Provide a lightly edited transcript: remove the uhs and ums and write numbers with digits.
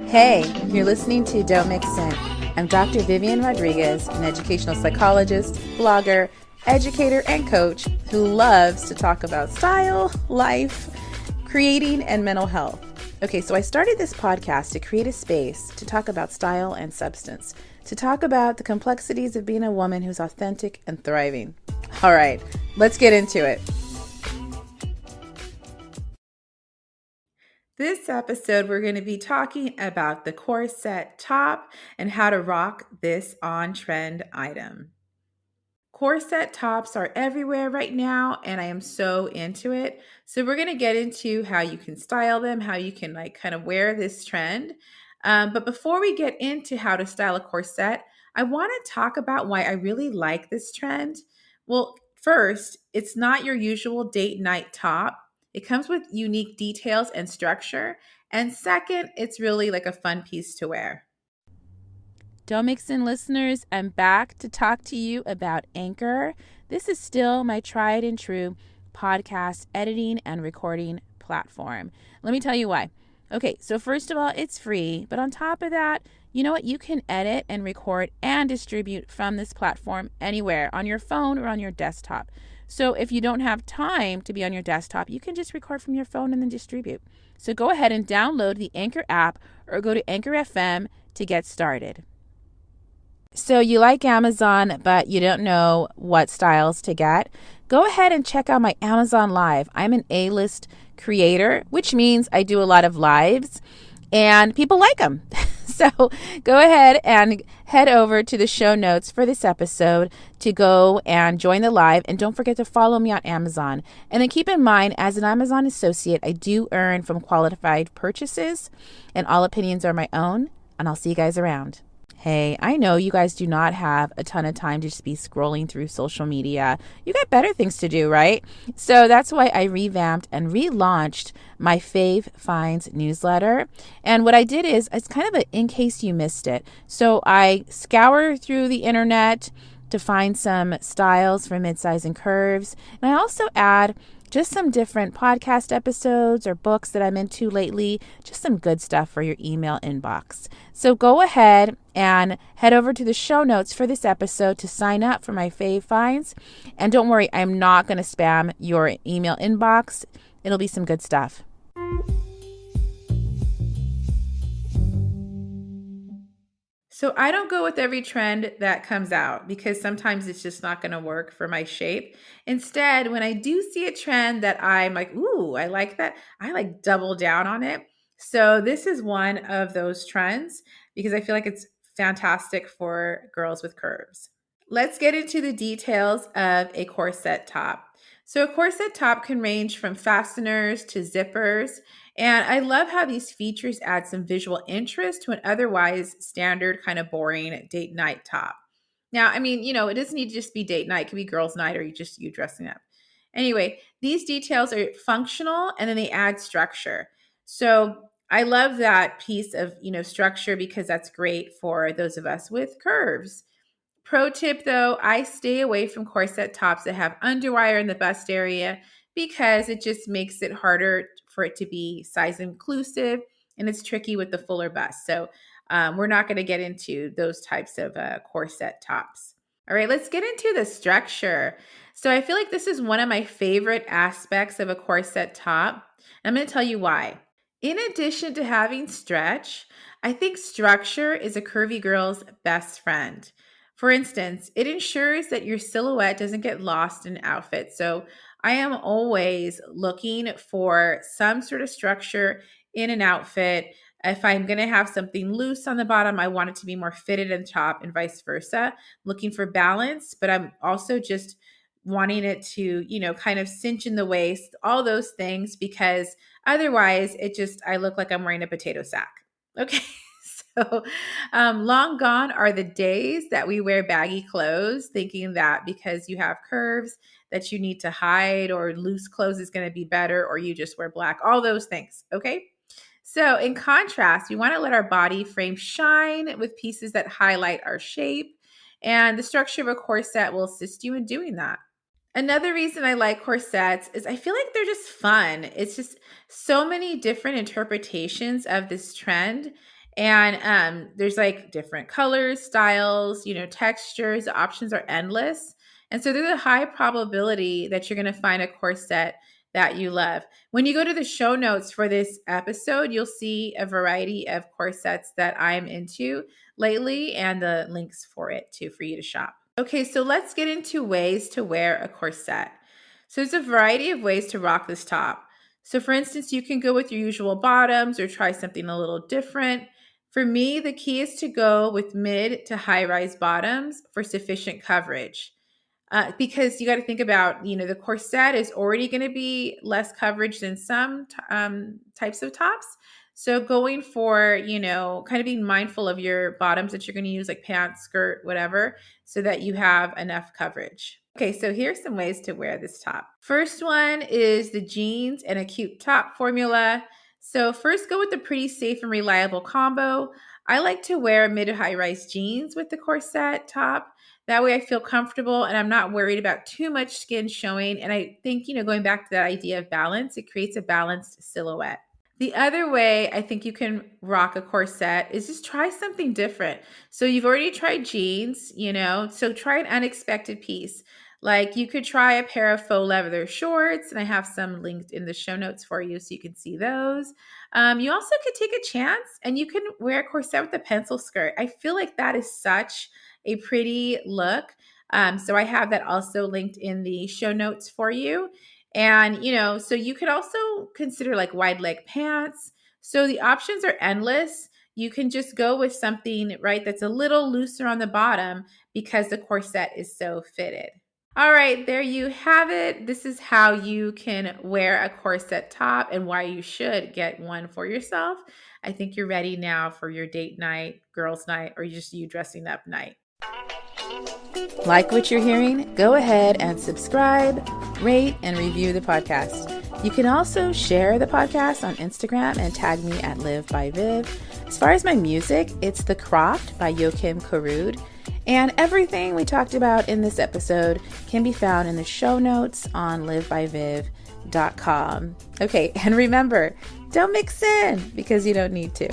Hey, you're listening to Don't Mix In. I'm Dr. Vivian Rodriguez, an educational psychologist, blogger, educator, and coach who loves to talk about style, life, creating, and mental health. Okay, so I started this podcast to create a space to talk about style and substance, to talk about the complexities of being a woman who's authentic and thriving. All right, let's get into it. This episode, we're going to be talking about the corset top and how to rock this on-trend item. Corset tops are everywhere right now, and I am so into it. So we're going to get into how you can style them, how you can kind of wear this trend. But before we get into how to style a corset, I want to talk about why I really like this trend. Well, first, it's not your usual date night top. It comes with unique details and structure. And second, it's really like a fun piece to wear. Don't Mix In listeners, I'm back to talk to you about Anchor. This is still my tried and true podcast editing and recording platform. Let me tell you why. Okay, so first of all, it's free. But on top of that, you know what? You can edit and record and distribute from this platform anywhere, on your phone or on your desktop. So if you don't have time to be on your desktop, you can just record from your phone and then distribute. So go ahead and download the Anchor app or go to Anchor FM to get started. So you like Amazon, but you don't know what styles to get? Go ahead and check out my Amazon Live. I'm an A-list creator, which means I do a lot of lives, and people like them. So go ahead and head over to the show notes for this episode to go and join the live. And don't forget to follow me on Amazon. And then keep in mind, as an Amazon associate, I do earn from qualified purchases, and all opinions are my own. And I'll see you guys around. Hey, I know you guys do not have a ton of time to just be scrolling through social media. You got better things to do, right? So that's why I revamped and relaunched my Fave Finds newsletter. And what I did is, it's kind of a in case you missed it. So I scour through the internet to find some styles for midsize and curves. And I also add just some different podcast episodes or books that I'm into lately, just some good stuff for your email inbox. So go ahead and head over to the show notes for this episode to sign up for my Fave Finds. And don't worry, I'm not going to spam your email inbox. It'll be some good stuff. So I don't go with every trend that comes out because sometimes it's just not going to work for my shape. Instead, when I do see a trend that I'm like, ooh, I like that, I double down on it. So this is one of those trends because I feel like it's fantastic for girls with curves. Let's get into the details of a corset top. So a corset top can range from fasteners to zippers. And I love how these features add some visual interest to an otherwise standard kind of boring date night top. Now, I mean, it doesn't need to just be date night. It could be girls' night or you dressing up. Anyway, these details are functional and then they add structure. So I love that piece of, structure because that's great for those of us with curves. Pro tip though, I stay away from corset tops that have underwire in the bust area because it just makes it harder for it to be size inclusive and it's tricky with the fuller bust. So we're not going to get into those types of corset tops. All right, let's get into the structure. So I feel like this is one of my favorite aspects of a corset top. I'm going to tell you why. In addition to having stretch, I think structure is a curvy girl's best friend. For instance, it ensures that your silhouette doesn't get lost in an outfit. So I am always looking for some sort of structure in an outfit. If I'm going to have something loose on the bottom, I want it to be more fitted in the top and vice versa. Looking for balance, but I'm also just wanting it to, kind of cinch in the waist, all those things, because otherwise I look like I'm wearing a potato sack. Okay. So long gone are the days that we wear baggy clothes thinking that because you have curves that you need to hide or loose clothes is going to be better or you just wear black, all those things. Okay. So in contrast, we want to let our body frame shine with pieces that highlight our shape, and the structure of a corset will assist you in doing that. Another reason I like corsets is I feel like they're just fun. It's just so many different interpretations of this trend. And there's like different colors, styles, textures. The options are endless. And so there's a high probability that you're going to find a corset that you love. When you go to the show notes for this episode, you'll see a variety of corsets that I'm into lately and the links for it too for you to shop. Okay, so let's get into ways to wear a corset. So there's a variety of ways to rock this top. So for instance, you can go with your usual bottoms or try something a little different. For me, the key is to go with mid to high rise bottoms for sufficient coverage. Because you got to think about, the corset is already going to be less coverage than some types of tops. So going for, kind of being mindful of your bottoms that you're going to use, like pants, skirt, whatever, so that you have enough coverage. Okay, so here's some ways to wear this top. First one is the jeans and a cute top formula. So first go with the pretty safe and reliable combo. I like to wear mid to high rise jeans with the corset top. That way I feel comfortable and I'm not worried about too much skin showing. And I think, going back to that idea of balance, it creates a balanced silhouette. The other way I think you can rock a corset is just try something different. So you've already tried jeans, so try an unexpected piece. Like you could try a pair of faux leather shorts, and I have some linked in the show notes for you so you can see those. You also could take a chance and you can wear a corset with a pencil skirt. I feel like that is such a pretty look. So I have that also linked in the show notes for you. And, so you could also consider like wide leg pants. So the options are endless. You can just go with something, right, that's a little looser on the bottom because the corset is so fitted. All right, there you have it. This is how you can wear a corset top and why you should get one for yourself. I think you're ready now for your date night, girls' night, or just you dressing up night. Like what you're hearing? Go ahead and subscribe, rate, and review the podcast. You can also share the podcast on Instagram and tag me at Live by Viv. As far as my music, it's The Croft by Joachim Karud. And everything we talked about in this episode can be found in the show notes on livebyviv.com. Okay, and remember, don't mix in because you don't need to.